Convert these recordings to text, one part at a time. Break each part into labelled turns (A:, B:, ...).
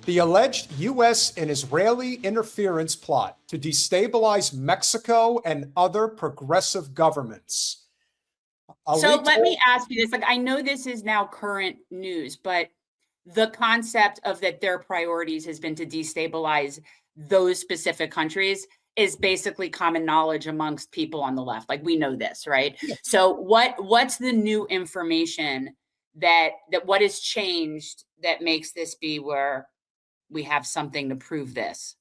A: The alleged U.S. and Israeli interference plot to destabilize Mexico and other progressive governments.
B: So let me ask you this. Like, I know this is now current news, but the concept of that their priorities has been to destabilize those specific countries is basically common knowledge amongst people on the left. Like, we know this, right? Yeah. So what's the new information that what has changed that makes this be where we have something to prove this?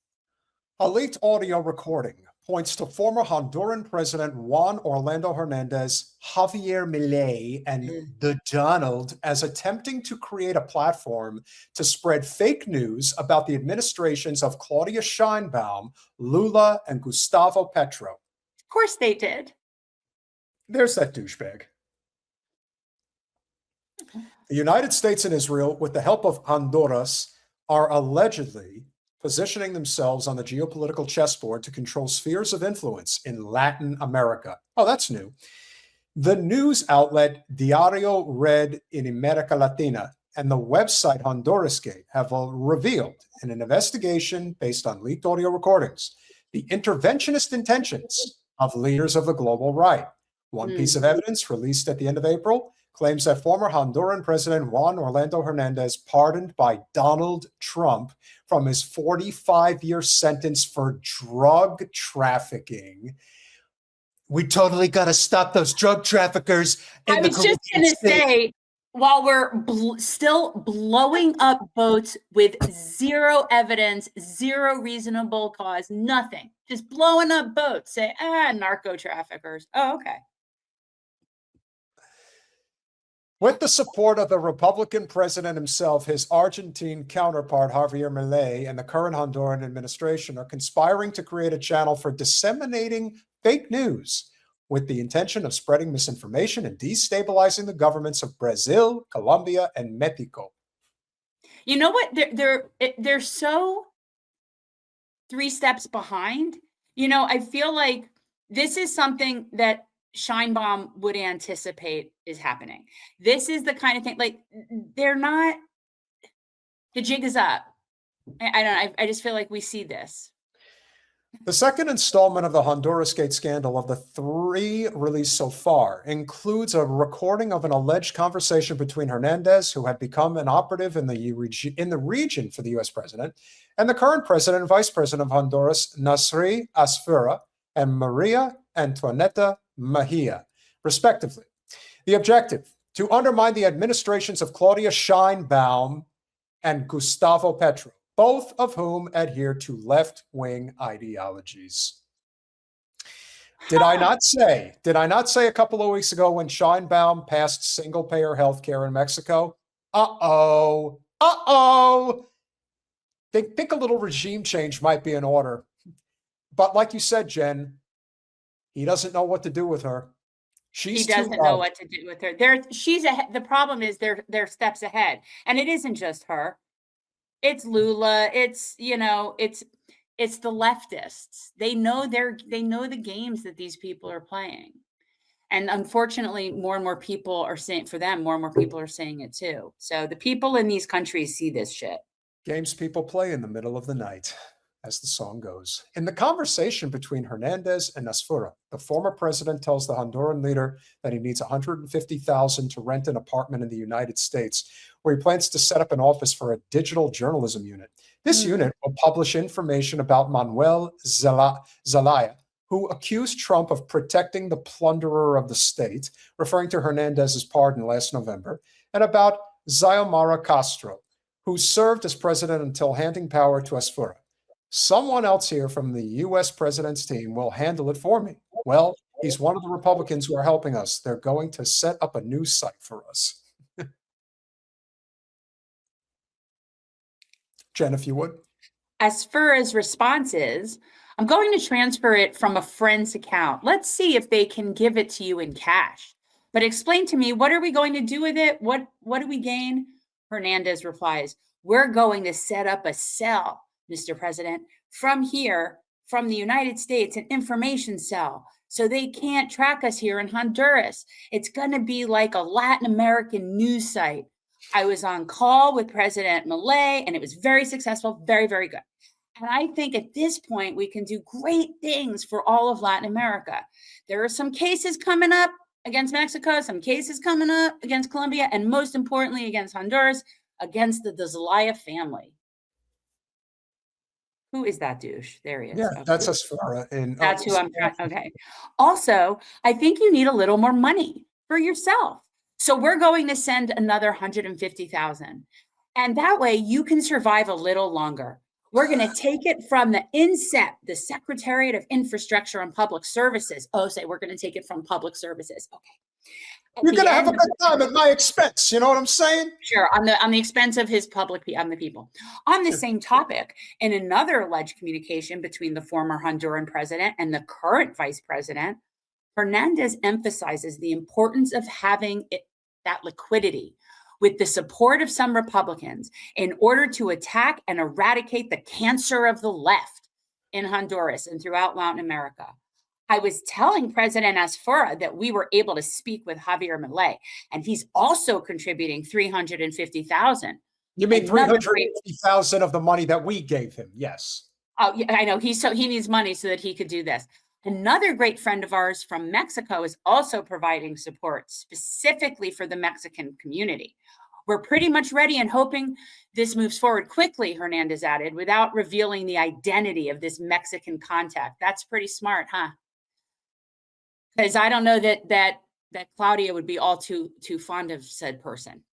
A: A leaked audio recording points to former Honduran President Juan Orlando Hernandez, Javier Milei, and the Donald as attempting to create a platform to spread fake news about the administrations of Claudia Sheinbaum, Lula, and Gustavo Petro.
B: Of course they did.
A: There's that douchebag. The United States and Israel, with the help of Honduras, are allegedly positioning themselves on the geopolitical chessboard to control spheres of influence in Latin America. Oh, that's new. The news outlet Diario Red in America Latina and the website Hondurasgate have revealed in an investigation based on leaked audio recordings the interventionist intentions of leaders of the global right. One piece of evidence released at the end of April claims that former Honduran President Juan Orlando Hernandez, pardoned by Donald Trump from his 45-year sentence for drug trafficking. We totally got to stop those drug traffickers.
B: I was just going to say, while we're still blowing up boats with zero evidence, zero reasonable cause, nothing, just blowing up boats, say, narco traffickers. Oh, okay.
A: With the support of the Republican president himself, his Argentine counterpart, Javier Milei, and the current Honduran administration are conspiring to create a channel for disseminating fake news with the intention of spreading misinformation and destabilizing the governments of Brazil, Colombia, and Mexico.
B: You know what? They're so 3 steps behind. You know, I feel like this is something that Sheinbaum would anticipate is happening. This is the kind of thing, like, they're not, the jig is up. I just feel like we see this.
A: The second installment of the Hondurasgate scandal of the 3 released so far includes a recording of an alleged conversation between Hernandez, who had become an operative in the region for the U.S. president, and the current president and vice president of Honduras, Nasri Asfura, and Maria Antonieta Mejia, respectively. The objective, to undermine the administrations of Claudia Sheinbaum and Gustavo Petro, both of whom adhere to left-wing ideologies. Did I not say a couple of weeks ago when Sheinbaum passed single-payer health care in Mexico? Think a little regime change might be in order. But like you said, Jen, he doesn't know what to do with her.
B: He doesn't know what to do with her. She's ahead. The problem is they're steps ahead, and it isn't just her. It's Lula. It's it's the leftists. They know the games that these people are playing, and unfortunately, more and more people are saying more and more people are saying it too. So the people in these countries see this shit.
A: Games people play in the middle of the night, as the song goes. In the conversation between Hernandez and Asfura, the former president tells the Honduran leader that he needs $150,000 to rent an apartment in the United States, where he plans to set up an office for a digital journalism unit. This unit will publish information about Manuel Zelaya, who accused Trump of protecting the plunderer of the state, referring to Hernandez's pardon last November, and about Xiomara Castro, who served as president until handing power to Asfura. Someone else here from the U.S. president's team will handle it for me. Well, he's one of the Republicans who are helping us. They're going to set up a new site for us. Jen, if you would.
B: Asfura's response is, I'm going to transfer it from a friend's account. Let's see if they can give it to you in cash. But explain to me, what are we going to do with it? What do we gain? Hernandez replies, we're going to set up a cell, Mr. President, from here, from the United States, an information cell, so they can't track us here in Honduras. It's going to be like a Latin American news site. I was on call with President Milei, and it was very successful, very, very good. And I think at this point, we can do great things for all of Latin America. There are some cases coming up against Mexico, some cases coming up against Colombia, and most importantly, against Honduras, against the Zelaya family. Who is that douche? There he is.
A: Yeah,
B: okay.
A: that's Asfara.
B: That's who I'm trying. Okay. Also, I think you need a little more money for yourself. So we're going to send another 150,000. And that way you can survive a little longer. We're going to take it from the INSEP, the Secretariat of Infrastructure and Public Services. Oh, say we're going to take it from public services. Okay.
A: You're going to have a good time at my expense. You know what I'm saying?
B: Sure. On the expense of his public, on the people. On the same topic, in another alleged communication between the former Honduran president and the current vice president, Hernandez emphasizes the importance of having that liquidity with the support of some Republicans in order to attack and eradicate the cancer of the left in Honduras and throughout Latin America. I was telling President Asfura that we were able to speak with Javier Milei, and he's also contributing 350,000.
A: You mean 350,000 of the money that we gave him? Yes.
B: Oh, yeah, I know. He needs money so that he could do this. Another great friend of ours from Mexico is also providing support specifically for the Mexican community. We're pretty much ready and hoping this moves forward quickly, Hernandez added, without revealing the identity of this Mexican contact. That's pretty smart, huh? Because I don't know that Claudia would be all too fond of said person.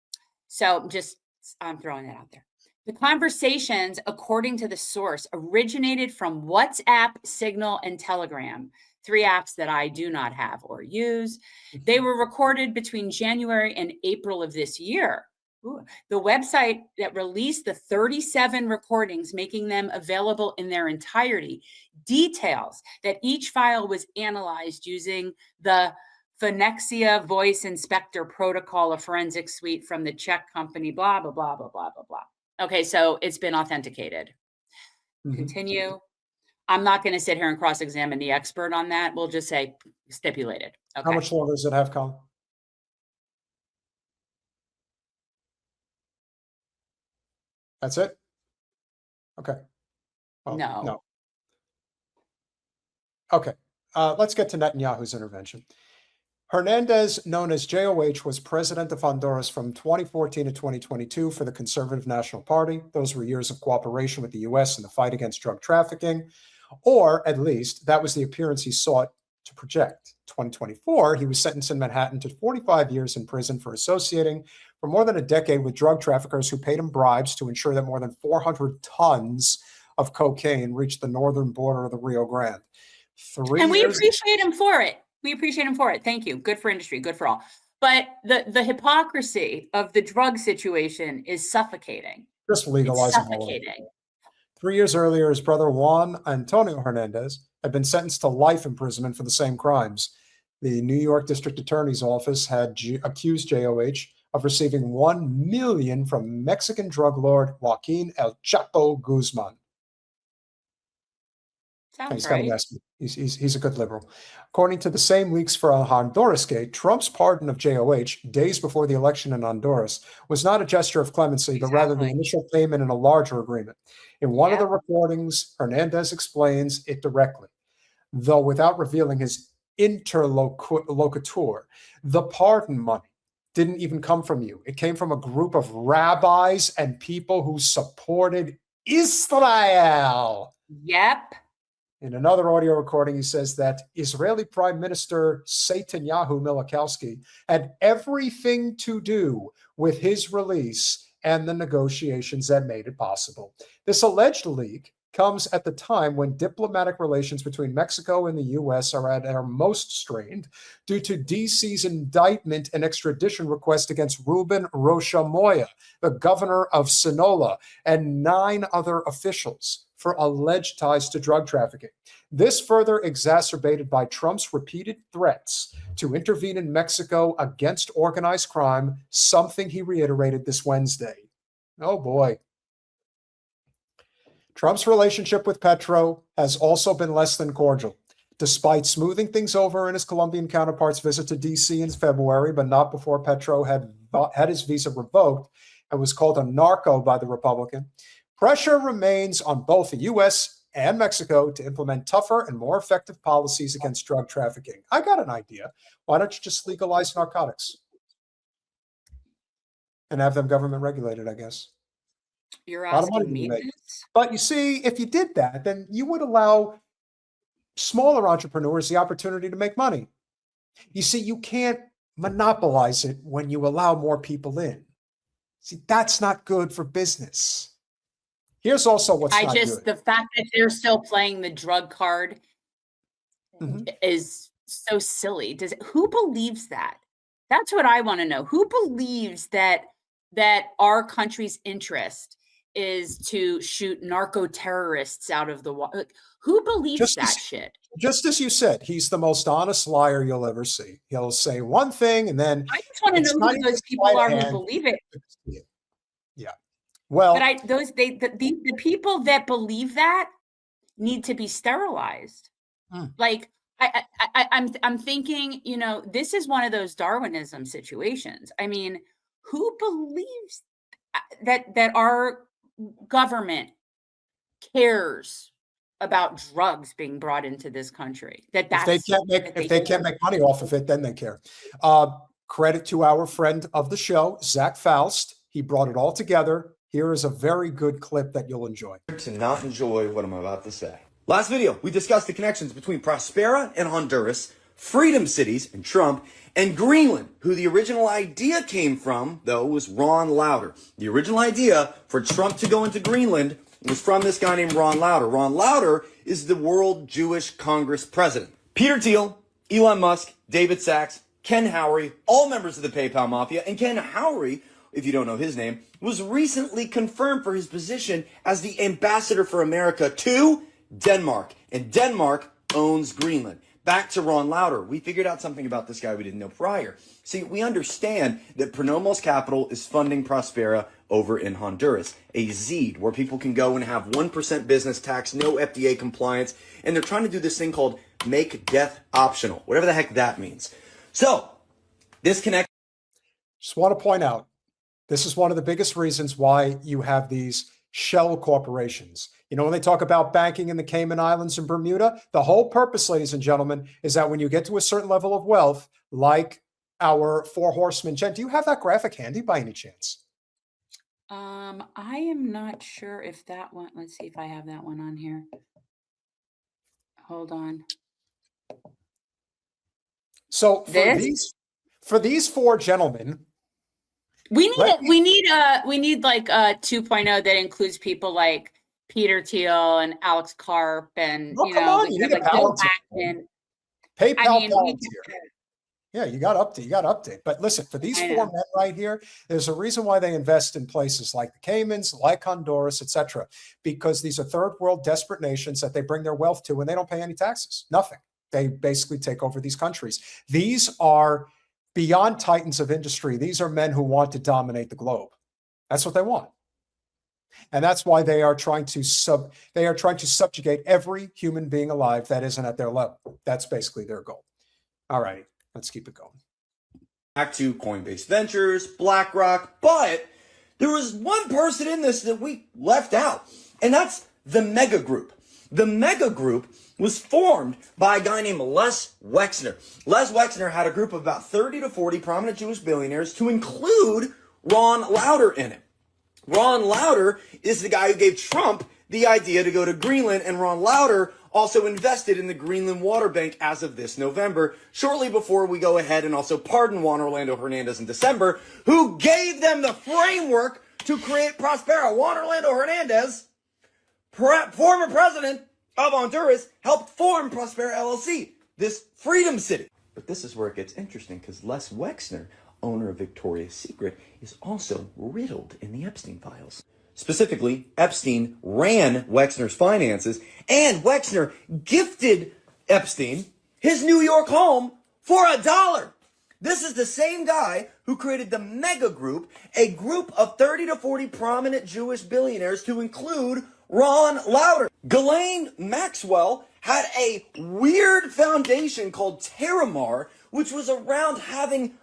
B: So just, I'm throwing that out there. The conversations, according to the source, originated from WhatsApp, Signal, and Telegram, 3 apps that I do not have or use. They were recorded between January and April of this year. Ooh. The website that released the 37 recordings, making them available in their entirety, details that each file was analyzed using the Phonexia Voice Inspector Protocol, a forensic suite from the Czech company, blah, blah, blah, blah, blah, blah, blah. Okay, so it's been authenticated. Continue. I'm not going to sit here and cross-examine the expert on that. We'll just say stipulated. Okay.
A: How much longer does it have, Colin? That's it? Okay. Well, no. Okay. Let's get to Netanyahu's intervention. Hernandez, known as JOH, was president of Honduras from 2014 to 2022 for the Conservative National Party. Those were years of cooperation with the U.S. in the fight against drug trafficking, or at least that was the appearance he sought to project. 2024, he was sentenced in Manhattan to 45 years in prison for associating for more than a decade with drug traffickers who paid him bribes to ensure that more than 400 tons of cocaine reached the northern border of the Rio Grande.
B: And we appreciate him for it. We appreciate him for it. Thank you. Good for industry. Good for all. But the hypocrisy of the drug situation is suffocating.
A: Just legalizing.
B: It's suffocating.
A: 3 years earlier, his brother Juan Antonio Hernandez had been sentenced to life imprisonment for the same crimes. The New York District Attorney's Office had accused JOH of receiving $1 million from Mexican drug lord Joaquin El Chapo Guzman.
B: Sounds right.
A: He's a good liberal. According to the same leaks for Hondurasgate, Trump's pardon of JOH days before the election in Honduras was not a gesture of clemency, but rather the initial payment in a larger agreement. In one of the recordings, Hernandez explains it directly, though without revealing his interlocutor. The pardon money didn't even come from you. It came from a group of rabbis and people who supported Israel.
B: Yep.
A: In another audio recording, he says that Israeli Prime Minister Netanyahu Milikowski had everything to do with his release and the negotiations that made it possible. This alleged leak comes at the time when diplomatic relations between Mexico and the U.S. are at their most strained due to D.C.'s indictment and extradition request against Ruben Rocha Moya, the governor of Sinaloa, and 9 other officials for alleged ties to drug trafficking. This further exacerbated by Trump's repeated threats to intervene in Mexico against organized crime, something he reiterated this Wednesday. Oh boy. Trump's relationship with Petro has also been less than cordial. despite smoothing things over in his Colombian counterpart's visit to D.C. in February, but not before Petro had his visa revoked and was called a narco by the Republican. Pressure remains on both the U.S. and Mexico to implement tougher and more effective policies against drug trafficking. I got an idea. Why don't you just legalize narcotics and have them government regulated, I guess?
B: You're asking me this?
A: But you see, if you did that, then you would allow smaller entrepreneurs the opportunity to make money. You see, you can't monopolize it when you allow more people in. See, that's not good for business. Here's also what's not good.
B: The fact that they're still playing the drug card is so silly. Who believes that? That's what I want to know. Who believes that our country's interest is to shoot narco terrorists out of the water? Who believes that shit?
A: Just as you said, he's the most honest liar you'll ever see. He'll say one thing and then
B: I just want to know who those people are who believe it.
A: Yeah. Well,
B: but the people that believe that need to be sterilized. Like I'm thinking, you know, this is one of those Darwinism situations. I mean, who believes that our government cares about drugs being brought into this country? If
A: they can't make money off of it, then they care. Credit to our friend of the show, Zach Faust. He brought it all together. Here is a very good clip that you'll enjoy.
C: To not enjoy what I'm about to say. Last video, we discussed the connections between Prospera and Honduras, Freedom Cities and Trump, and Greenland, who the original idea came from, though, was Ron Lauder. The original idea for Trump to go into Greenland was from this guy named Ron Lauder. Ron Lauder is the World Jewish Congress president. Peter Thiel, Elon Musk, David Sachs, Ken Howry, all members of the PayPal Mafia, and Ken Howry, if you don't know his name, was recently confirmed for his position as the ambassador for America to Denmark. And Denmark owns Greenland. Back to Ron Lauder. We figured out something about this guy we didn't know prior. See, we understand that Pronomos Capital is funding Prospera over in Honduras, a ZEED, where people can go and have 1% business tax, no FDA compliance, and they're trying to do this thing called make death optional, whatever the heck that means. So, this connect.
A: Just want to point out, this is one of the biggest reasons why you have these shell corporations. You know, when they talk about banking in the Cayman Islands and Bermuda, the whole purpose, ladies and gentlemen, is that when you get to a certain level of wealth, like our four horsemen, Jen, do you have that graphic handy by any chance?
B: I am not sure if that one, let's see if I have that one on here. Hold on.
A: So for these four gentlemen,
B: we need like a 2.0 that includes people like Peter Thiel and Alex Karp and
A: PayPal talent here. Yeah, you got to update. But listen, for these four men right here, there's a reason why they invest in places like the Caymans, like Honduras, etc. Because these are third world desperate nations that they bring their wealth to and they don't pay any taxes. Nothing. They basically take over these countries. These are beyond titans of industry. These are men who want to dominate the globe. That's what they want. And that's why they are trying to subjugate every human being alive that isn't at their level. That's basically their goal. All right, let's keep it going.
C: Back to Coinbase Ventures, BlackRock, but there was one person in this that we left out, and that's the Mega Group. The Mega Group was formed by a guy named Les Wexner. Les Wexner had a group of about 30 to 40 prominent Jewish billionaires to include Ron Lauder in it. Ron Lauder is the guy who gave Trump the idea to go to Greenland, and Ron Lauder also invested in the Greenland Water Bank as of this November, shortly before we go ahead and also pardon Juan Orlando Hernandez in December, who gave them the framework to create Prospera. Juan Orlando Hernandez, former president of Honduras, helped form Prospera LLC, this freedom city. But this is where it gets interesting, because Les Wexner, owner of Victoria's Secret, is also riddled in the Epstein files. Specifically, Epstein ran Wexner's finances, and Wexner gifted Epstein his New York home for $1. This is the same guy who created the Mega Group, a group of 30 to 40 prominent Jewish billionaires to include Ron Lauder. Ghislaine Maxwell had a weird foundation called Terramar, which was around having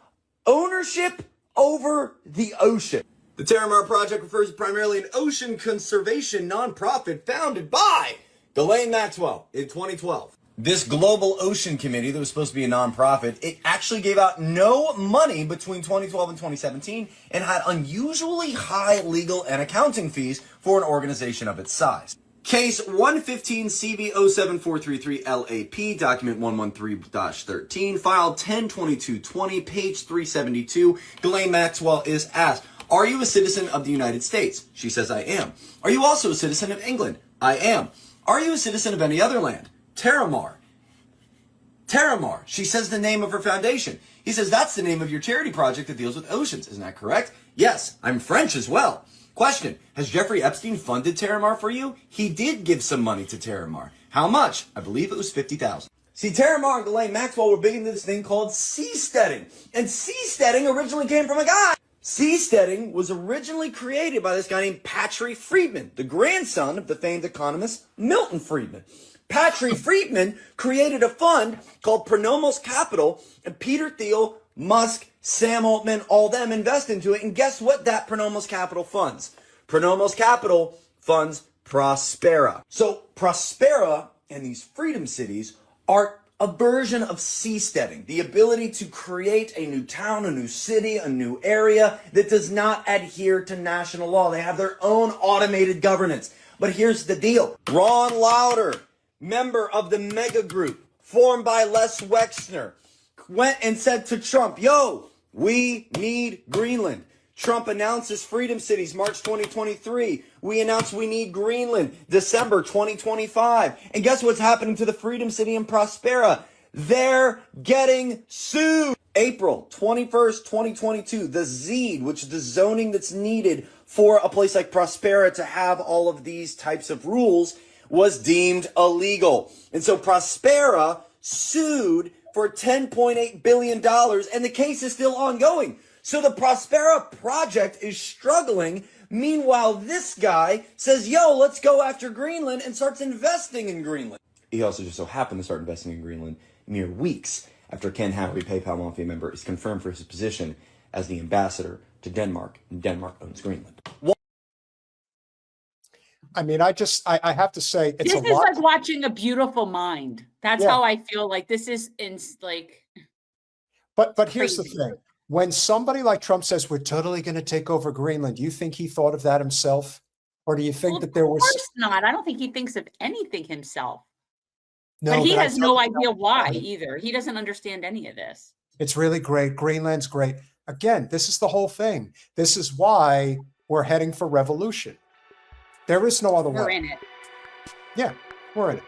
C: ownership over the ocean. The Terramar Project refers to primarily an ocean conservation nonprofit founded by Ghislaine Maxwell in 2012. This Global Ocean Committee that was supposed to be a nonprofit, it actually gave out no money between 2012 and 2017 and had unusually high legal and accounting fees for an organization of its size. Case 115 CV07433 LAP, document 113-13, file 102220, page 372. Ghislaine Maxwell is asked, are you a citizen of the United States? She says, I am. Are you also a citizen of England? I am. Are you a citizen of any other land? Terramar. Terramar. She says the name of her foundation. He says, that's the name of your charity project that deals with oceans. Isn't that correct? Yes, I'm French as well. Question, has Jeffrey Epstein funded Terramar for you? He did give some money to Terramar. How much? I believe it was $50,000. See, Terramar and Ghislaine Maxwell were big into this thing called seasteading. And seasteading originally came from a guy. Seasteading was originally created by this guy named Patrick Friedman, the grandson of the famed economist Milton Friedman. Patrick Friedman created a fund called Pronomos Capital, and Peter Thiel, Musk, Sam Altman, all them invest into it. And guess what that Pronomos Capital funds? Pronomos Capital funds Prospera. So Prospera and these freedom cities are a version of seasteading, the ability to create a new town, a new city, a new area that does not adhere to national law. They have their own automated governance. But here's the deal. Ron Lauder, member of the mega group formed by Les Wexner, went and said to Trump, yo, we need Greenland. Trump announces Freedom Cities, March 2023. We announced we need Greenland, December 2025. And guess what's happening to the Freedom City in Prospera? They're getting sued. April 21st, 2022, the ZEED, which is the zoning that's needed for a place like Prospera to have all of these types of rules, was deemed illegal. And so Prospera sued for $10.8 billion, and the case is still ongoing. So the Prospera project is struggling. Meanwhile, this guy says, yo, let's go after Greenland, and starts investing in Greenland. He also just so happened to start investing in Greenland mere weeks after Ken Howery, PayPal Mafia member, is confirmed for his position as the ambassador to Denmark, and Denmark owns Greenland.
A: I mean, I have to say, it's
B: this is like watching A Beautiful Mind. That's how I feel like this is
A: But here's the thing. When somebody like Trump says we're totally going to take over Greenland, do you think he thought of that himself? Or do you think that there was...
B: Of course not. I don't think he thinks of anything himself.
A: No,
B: but he has no idea why either. He doesn't understand any of this.
A: It's really great. Greenland's great. Again, this is the whole thing. This is why we're heading for revolution. There is no other way.
B: We're in it.
A: Yeah, we're in it.